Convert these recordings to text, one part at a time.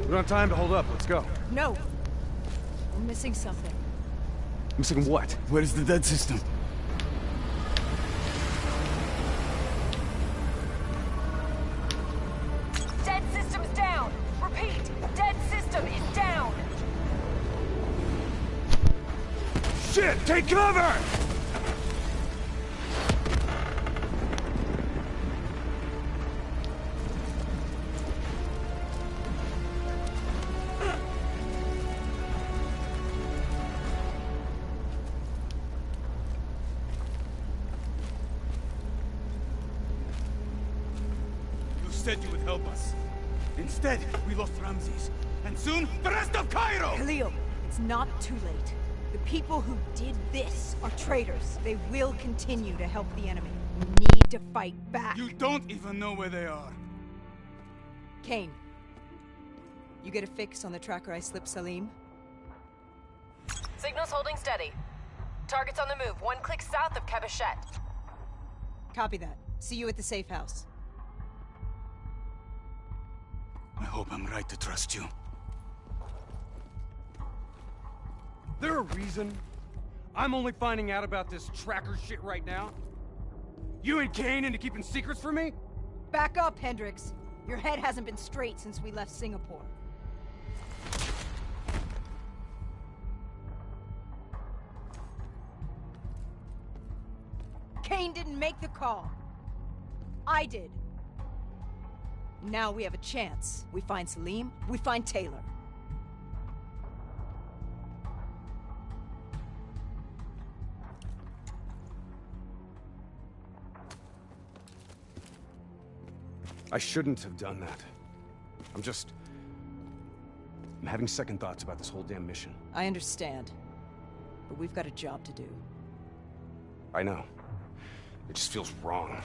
We don't have time to hold up. Let's go. No! We're missing something. Missing what? Where's the dead system? Dead system's down! Repeat, dead system is down! Shit! Take cover! You said you would help us. Instead, we lost Ramses. And soon, the rest of Cairo! Khalil, it's not too late. The people who did this are traitors. They will continue to help the enemy. We need to fight back. You don't even know where they are. Kane, you get a fix on the tracker I slipped Salim? Signal's holding steady. Target's on the move, 1 click south of Cabochette. Copy that. See you at the safe house. I hope I'm right to trust you. There a reason I'm only finding out about this tracker shit right now? You and Kane into keeping secrets from me? Back up, Hendricks. Your head hasn't been straight since we left Singapore. Kane didn't make the call. I did. Now we have a chance. We find Salim, we find Taylor. I shouldn't have done that. I'm having second thoughts about this whole damn mission. I understand. But we've got a job to do. I know. It just feels wrong.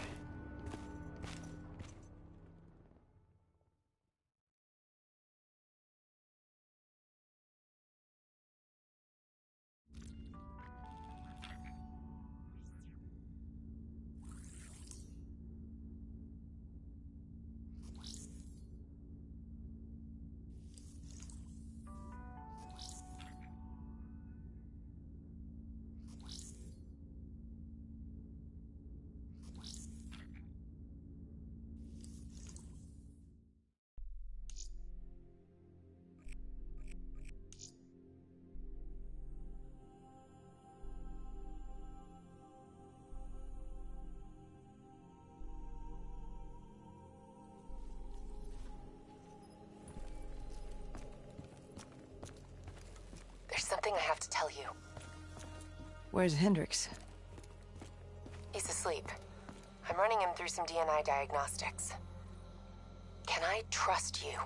Something I have to tell you. Where's Hendricks? He's asleep. I'm running him through some DNI diagnostics. Can I trust you?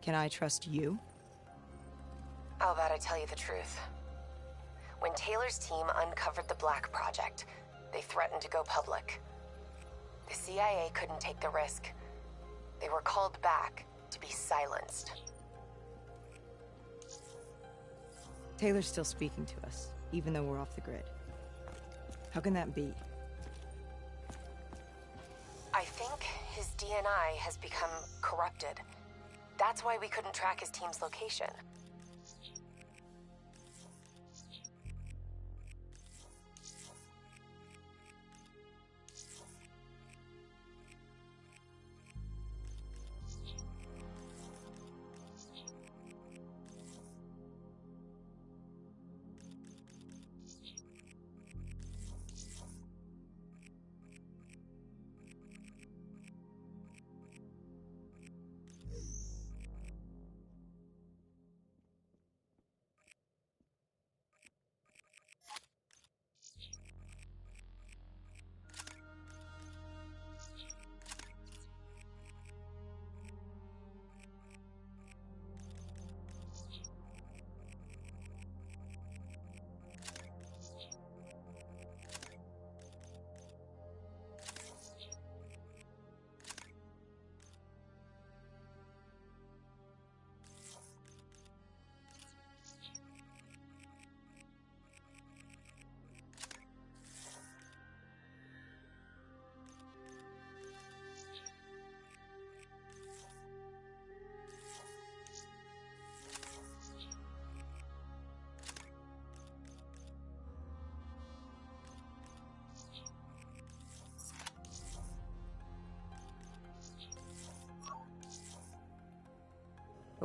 Can I trust you? How about I tell you the truth? When Taylor's team uncovered the Black Project, they threatened to go public. The CIA couldn't take the risk. They were called back to be silenced. Taylor's still speaking to us, even though we're off the grid. How can that be? I think his DNI has become corrupted. That's why we couldn't track his team's location.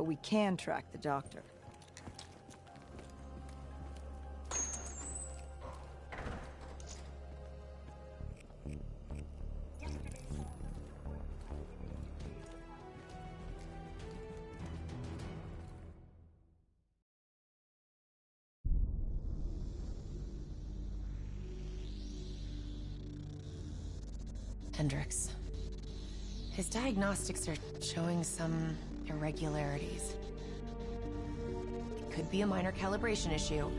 but we can track the doctor. Hendricks. His diagnostics are showing some irregularities. It could be a minor calibration issue,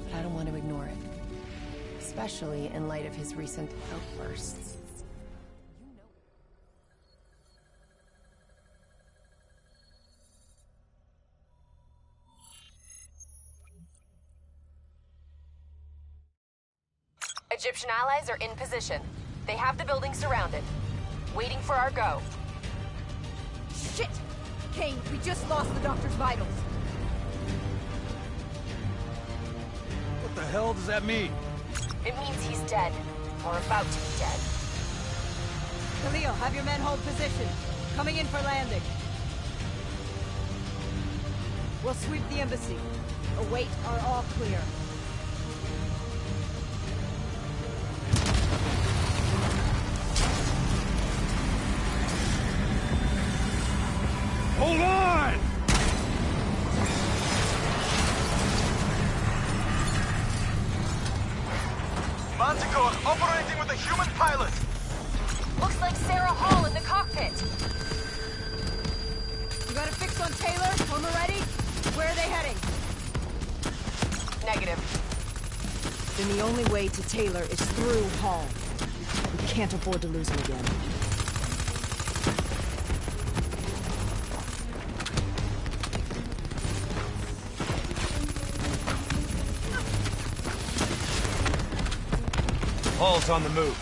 but I don't want to ignore it. Especially in light of his recent outbursts. Egyptian allies are in position. They have the building surrounded, waiting for our go. Shit! Kane, we just lost the doctor's vitals. What the hell does that mean? It means he's dead, or about to be dead. Khalil, have your men hold position. Coming in for landing. We'll sweep the embassy. Await our all clear. Hold on! Manticore operating with a human pilot! Looks like Sarah Hall in the cockpit. You got a fix on Taylor? Armor ready? Where are they heading? Negative. Then the only way to Taylor is through Hall. We can't afford to lose him again. Hall's on the move.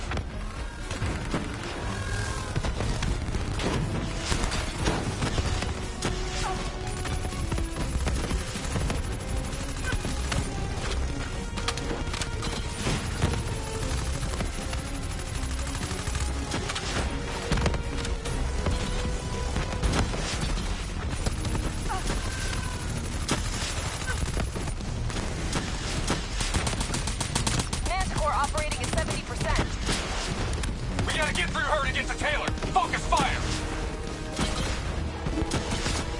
Manticore operating at 70%. We gotta get through her to get to Taylor. Focus fire!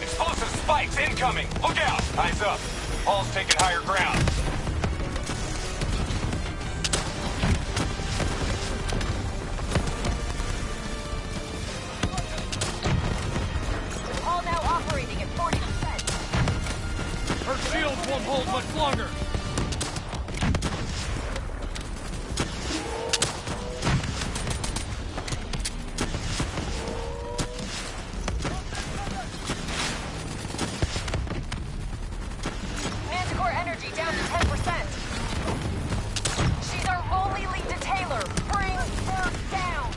Explosive spikes incoming. Look out! Eyes up. Hall's taking higher ground. Hall now operating at 40%. Her shields won't hold much longer. Manticore energy down to 10%. She's our only lead to Taylor. Bring her down.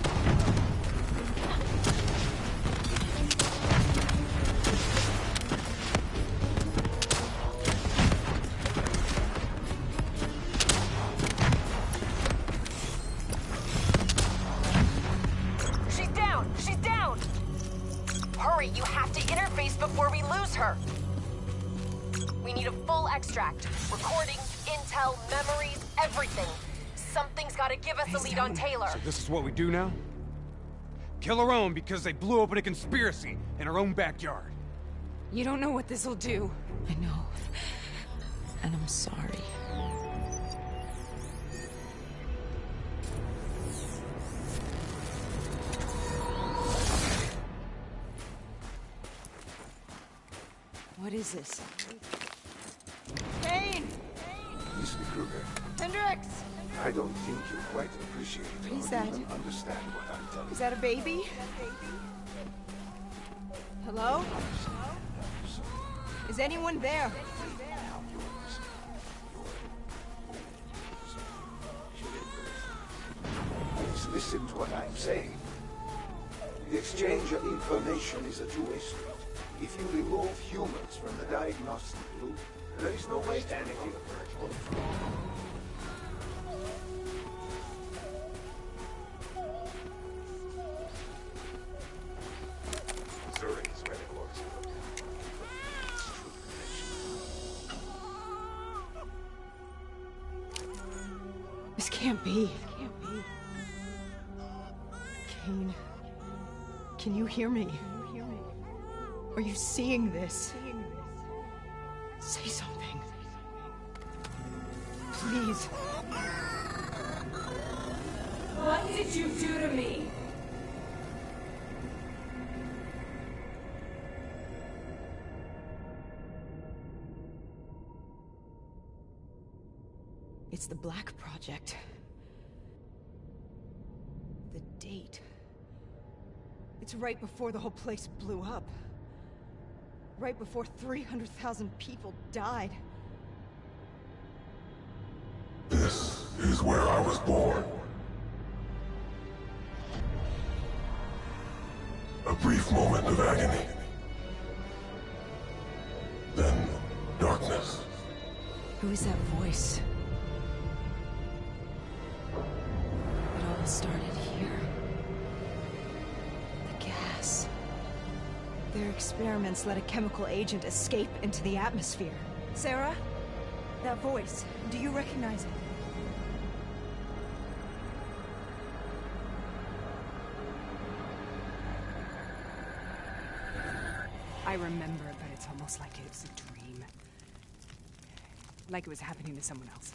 She's down. She's down. Hurry, you have to interface before we lose her. We need a full extract. Recordings, intel, memories, everything. Something's gotta give us a lead on Taylor. So this is what we do now? Kill her own because they blew open a conspiracy in her own backyard. You don't know what this'll do. I know. And I'm sorry. What is this? Kane! Mr. Kruger, Hendricks! I don't think you quite appreciate What is or that? even understand what I'm telling Is that a baby? Hello? Is anyone there? Please listen to what I'm saying. The exchange of information is a two-way street. If you remove humans from the diagnostic loop, there is no way anything goes wrong. Zurich is where the courts are. can't be. It can't be. Kane, can you hear me? Are you seeing this? Say something. Please. What did you do to me? It's the Black Project. The date. It's right before the whole place blew up. Right before 300,000 people died. This is where I was born. A brief moment of agony. Then, darkness. Who is that voice? It all started here. The gas. Their experiments let a chemical agent escape into the atmosphere. Sarah? That voice, do you recognize it? I remember, but it's almost like it was a dream. Like it was happening to someone else.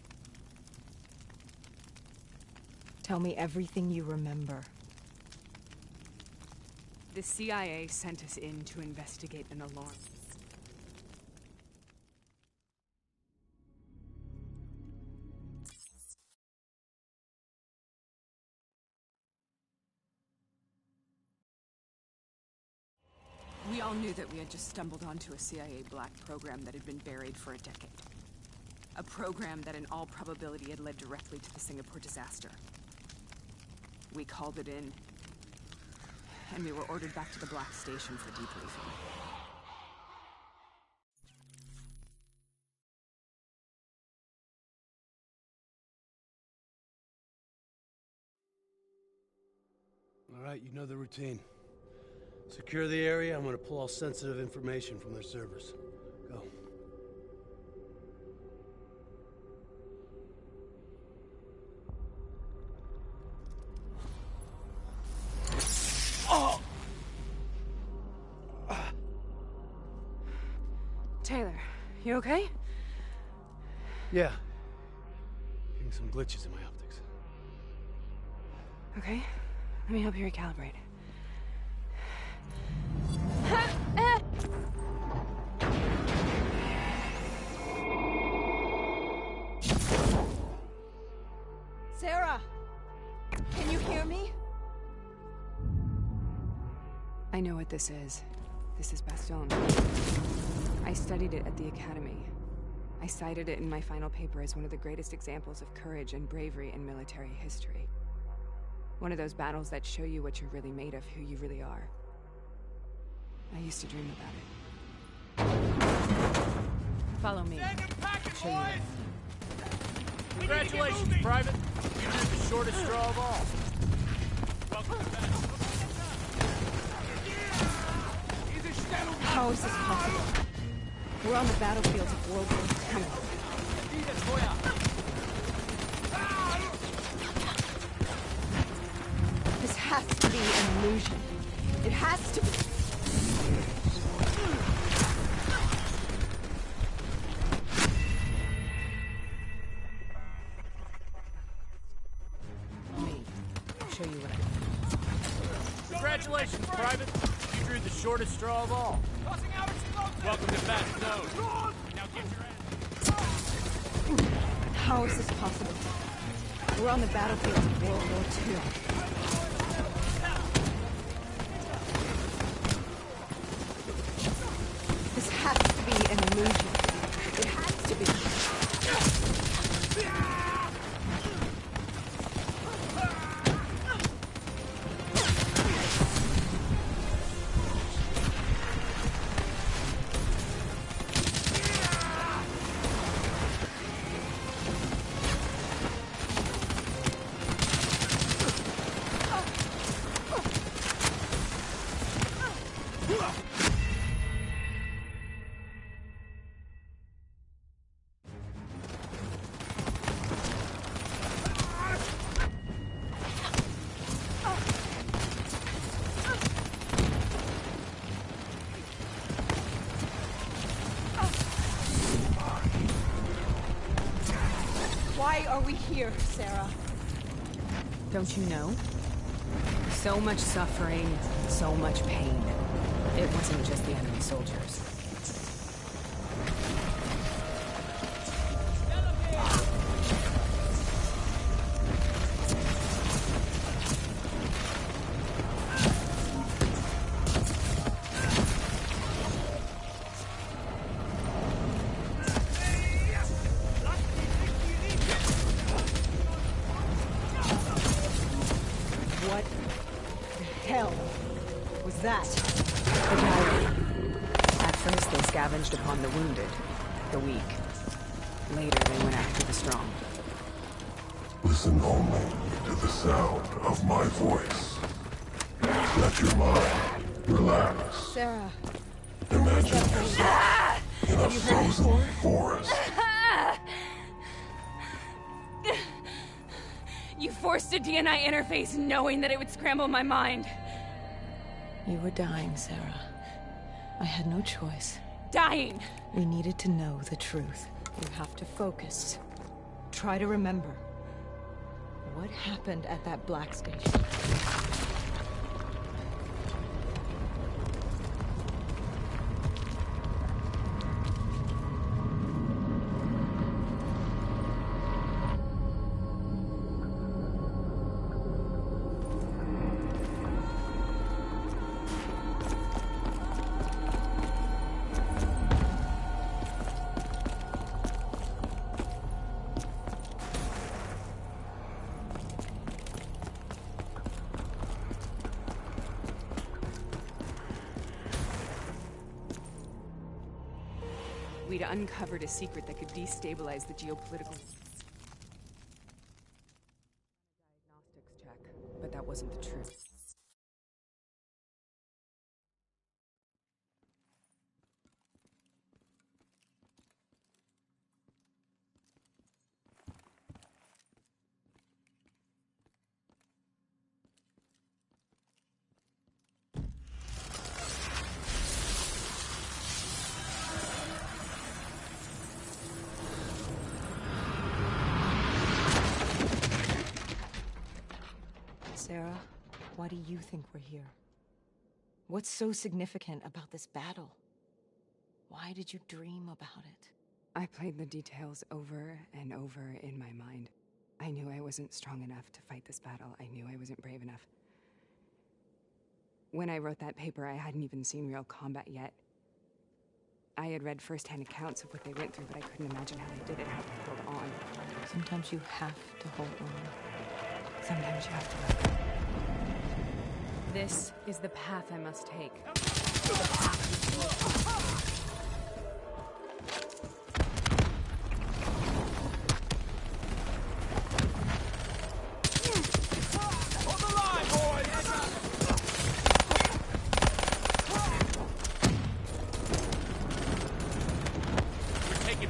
Tell me everything you remember. The CIA sent us in to investigate an alarm. We all knew that we had just stumbled onto a CIA black program that had been buried for a decade. A program that in all probability had led directly to the Singapore disaster. We called it in, and we were ordered back to the Black Station for debriefing. All right, you know the routine. Secure the area. I'm gonna pull all sensitive information from their servers. Go. Taylor, you okay? Yeah. Getting some glitches in my optics. Okay, let me help you recalibrate. Sarah! Can you hear me? I know what this is. This is Bastion. I studied it at the Academy. I cited it in my final paper as one of the greatest examples of courage and bravery in military history. One of those battles that show you what you're really made of, who you really are. I used to dream about it. Follow me. I'll show you where. Congratulations, Private. You drew the shortest straw of all. How is this possible? We're on the battlefields of World War II. This has to be an illusion. It has to be. Me. I'll show you what I mean. Congratulations, Private. You drew the shortest straw of all. Welcome to Fast Zone. Now get your ass. How is this possible? We're on the battlefields of World War II. This has to be an illusion. It has to be. Why are we here, Sarah? Don't you know? So much suffering, so much pain. It wasn't just the enemy soldiers. Upon the wounded, the weak. Later, they went after the strong. Listen only to the sound of my voice. Let your mind relax. Sarah. Imagine yourself in a frozen forest. You forced a DNI interface knowing that it would scramble my mind. You were dying, Sarah. I had no choice. Dying! We needed to know the truth. You have to focus. Try to remember. What happened at that black station? We'd uncovered a secret that could destabilize the geopolitical... diagnostics check, but that wasn't the truth. Sarah, why do you think we're here? What's so significant about this battle? Why did you dream about it? I played the details over and over in my mind. I knew I wasn't strong enough to fight this battle. I knew I wasn't brave enough. When I wrote that paper, I hadn't even seen real combat yet. I had read first-hand accounts of what they went through, but I couldn't imagine how they did it, how they held on. Sometimes you have to hold on. Sometimes you have to let go. This is the path I must take. The path you take.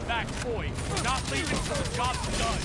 Back, boy. Not leaving till the job's done.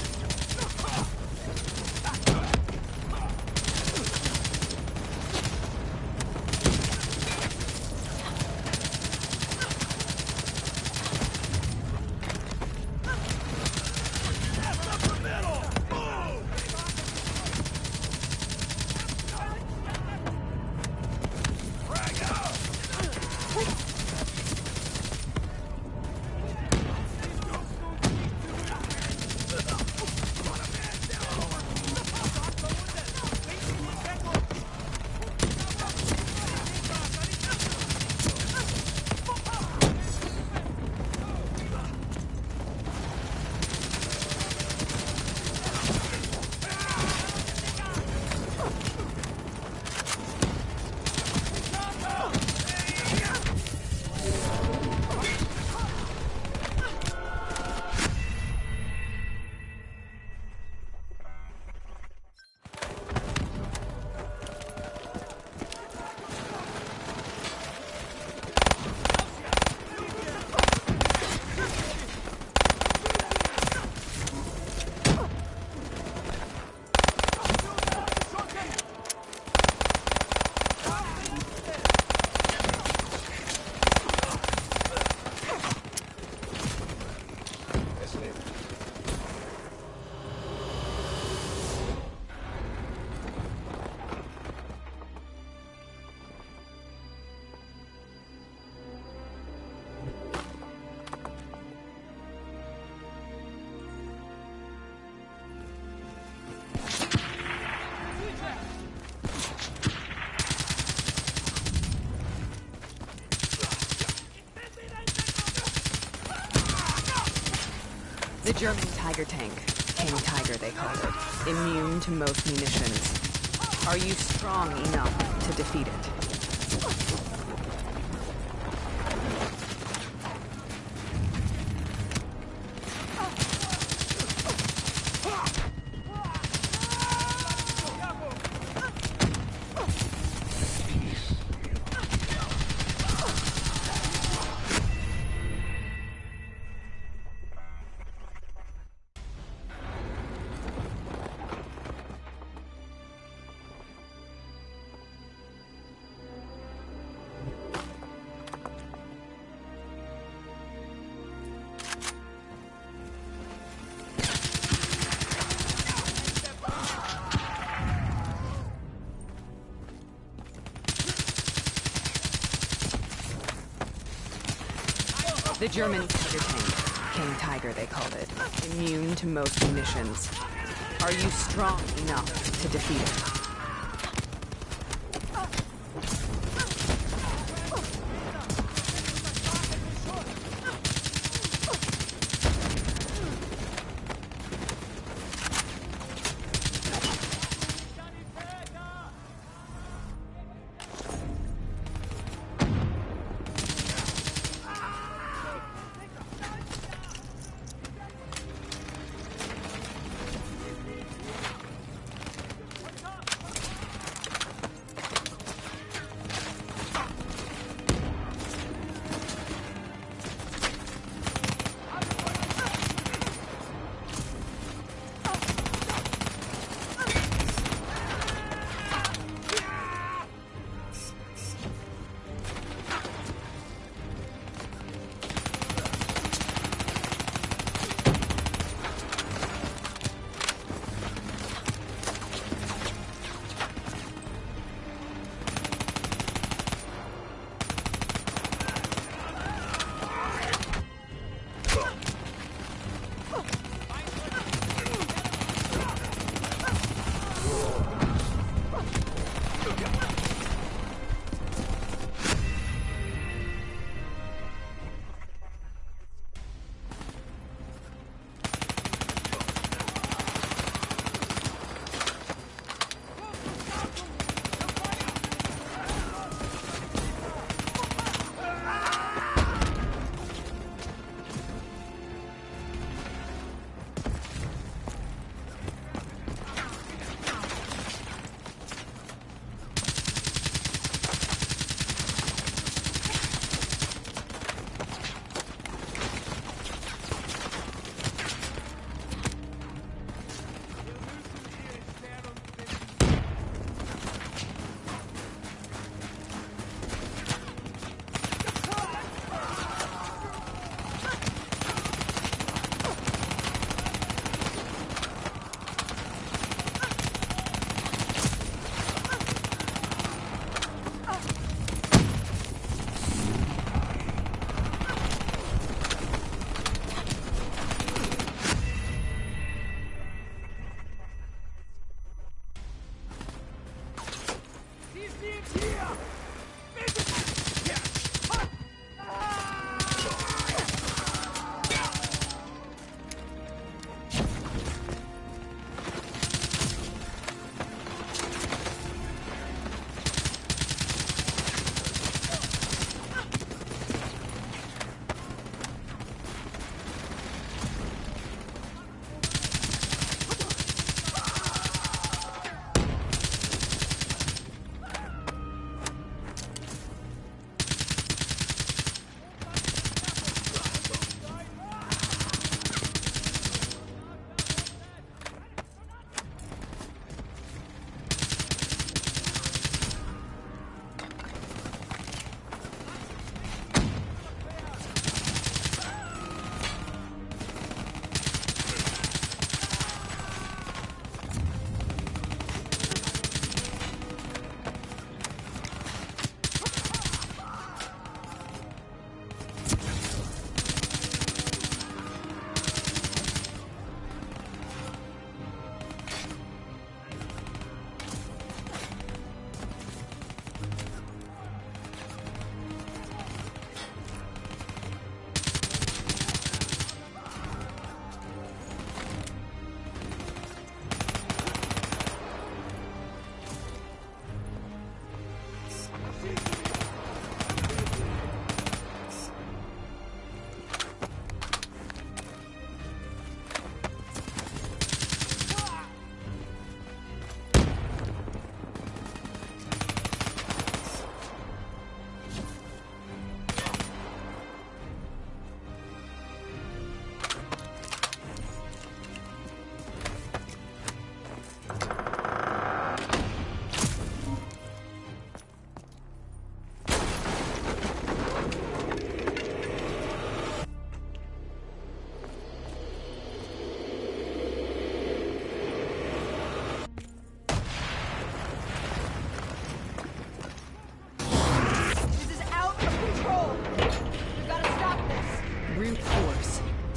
The German Tiger tank. King Tiger, they called it. Immune to most munitions. Are you strong enough to defeat it? The German Tiger tank. King Tiger, they called it. Immune to most munitions. Are you strong enough to defeat it?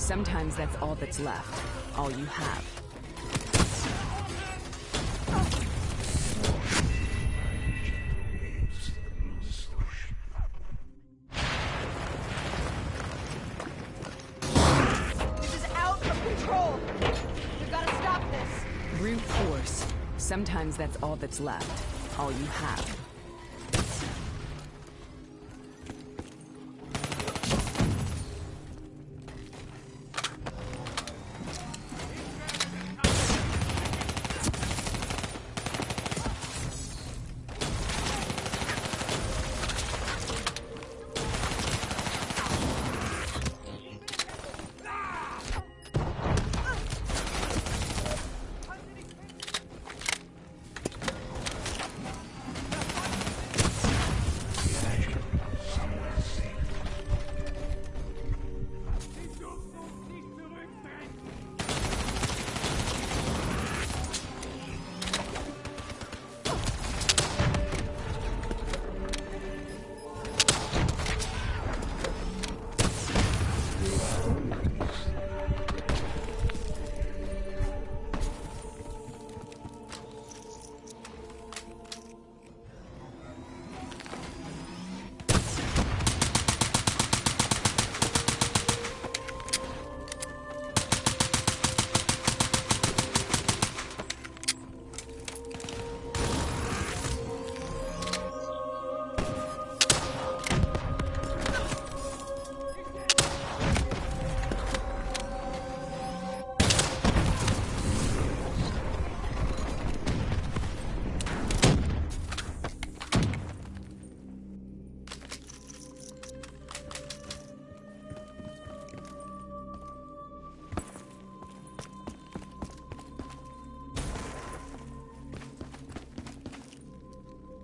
Sometimes that's all that's left. All you have. This is out of control! We've got to stop this! Brute force. Sometimes that's all that's left. All you have.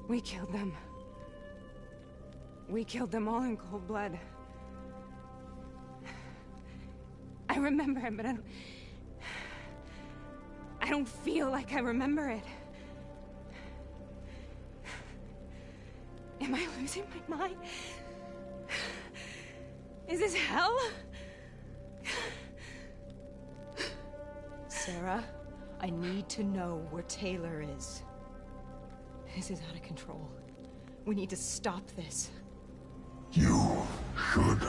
We killed them. We killed them all in cold blood. I remember it, but I don't feel like I remember it. Am I losing my mind? Is this hell? Sarah, I need to know where Taylor is. This is out of control. We need to stop this. You should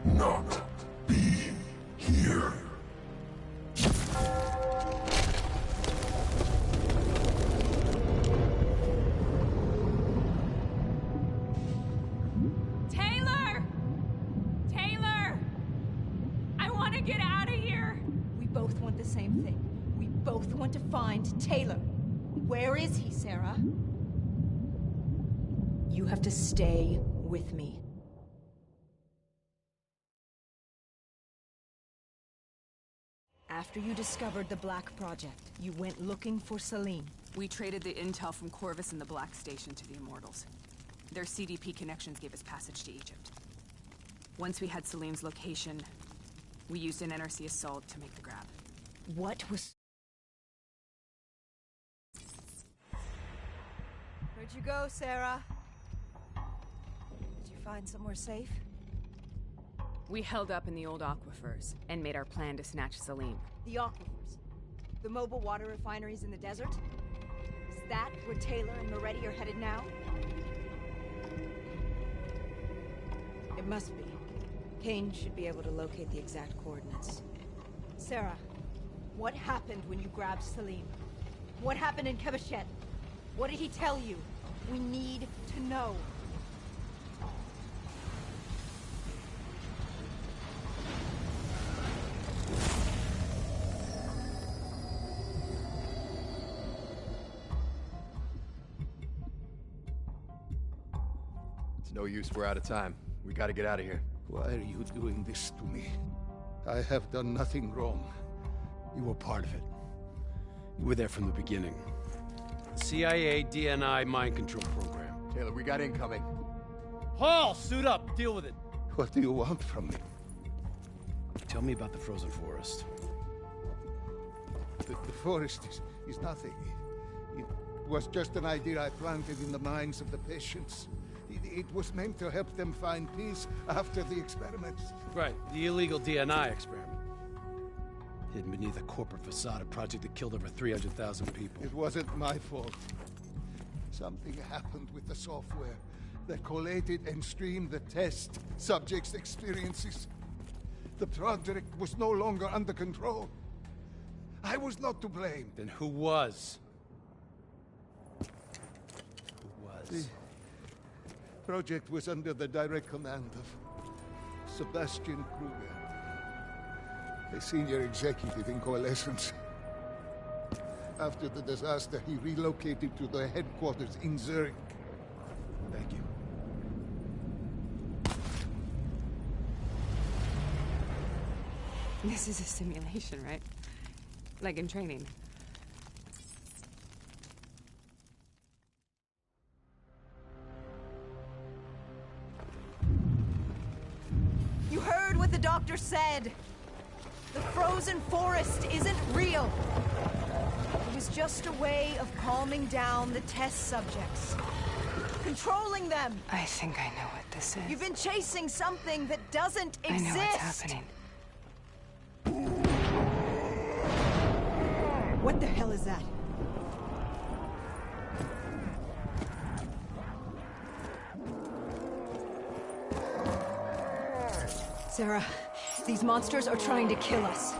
not be here. Taylor! Taylor! I want to get out of here! We both want the same thing. We both want to find Taylor. Where is he, Sarah? You have to stay with me. After you discovered the Black Project, you went looking for Salim. We traded the intel from Corvus and the Black Station to the Immortals. Their CDP connections gave us passage to Egypt. Once we had Salim's location, we used an NRC assault to make the grab. What was... Where'd you go, Sarah? Did you find somewhere safe? We held up in the old aquifers and made our plan to snatch Salim. The aquifers? The mobile water refineries in the desert? Is that where Taylor and Moretti are headed now? It must be. Kane should be able to locate the exact coordinates. Sarah, what happened when you grabbed Salim? What happened in Kebashet? What did he tell you? We need to know. It's no use, we're out of time. We gotta get out of here. Why are you doing this to me? I have done nothing wrong. You were part of it. You were there from the beginning. The CIA DNI mind control program. Taylor, we got incoming. Paul, suit up. Deal with it. What do you want from me? Tell me about the frozen forest. The forest is nothing. It was just an idea I planted in the minds of the patients. It was meant to help them find peace after the experiments. Right, the illegal DNI experiment. hidden beneath a corporate facade, a project that killed over 300,000 people. It wasn't my fault. Something happened with the software that collated and streamed the test subjects' experiences. The project was no longer under control. I was not to blame. Then who was? Who was? The project was under the direct command of Sebastian Kruger, a senior executive in Coalescence. After the disaster, he relocated to the headquarters in Zurich. Thank you. This is a simulation, right? Like in training. You heard what the doctor said. The frozen forest isn't real. It was just a way of calming down the test subjects. Controlling them. I think I know what this is. You've been chasing something that doesn't exist. I know what's happening. What the hell is that? Sarah, these monsters are trying to kill us.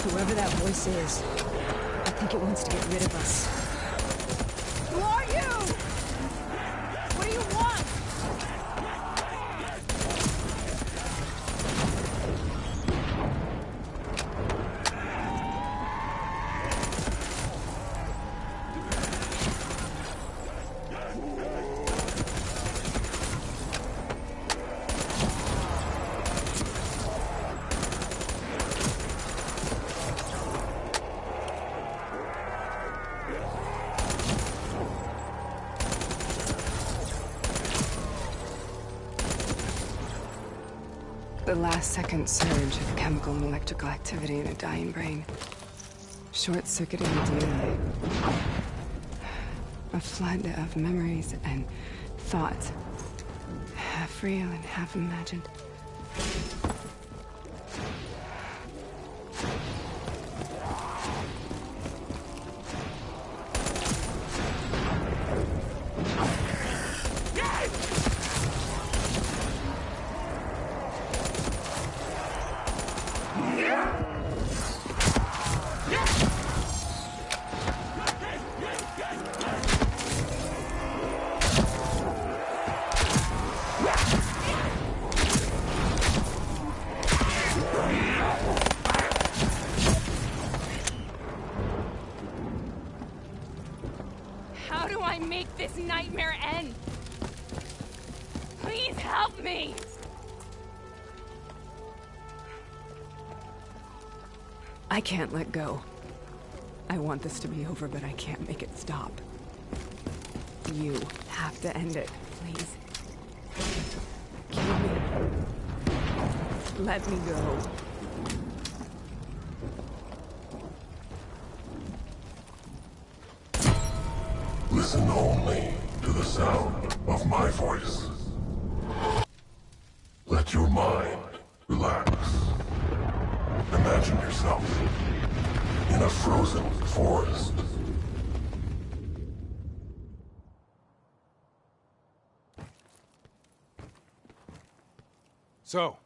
Whoever that voice is, I think it wants to get rid of us. Who are you? What do you want? The last-second surge of chemical and electrical activity in a dying brain. Short-circuiting the DNA. A flood of memories and thoughts. Half real and half imagined. How do I make this nightmare end? Please help me! I can't let go. I want this to be over, but I can't make it stop. You have to end it, please. Kill me. Let me go. Listen only to the sound of my voice. Let your mind relax. Imagine yourself in a frozen forest. So,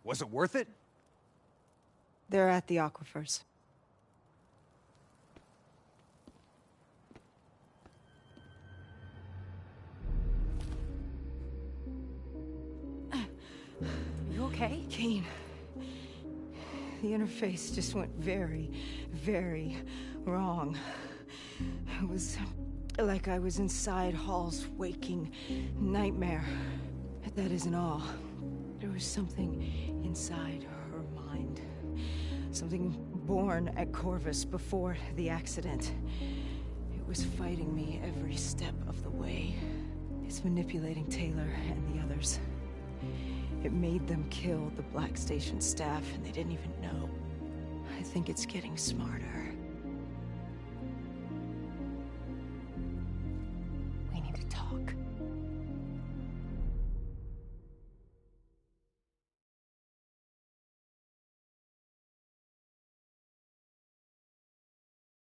was it worth it? They're at the aquifers. You okay? Kane. The interface just went very, very wrong. It was like I was inside Hall's waking nightmare. But that isn't all. There was something inside her mind. Something born at Corvus before the accident. It was fighting me every step of the way. It's manipulating Taylor and the others. It made them kill the Black Station staff, and they didn't even know. I think it's getting smarter. We need to talk.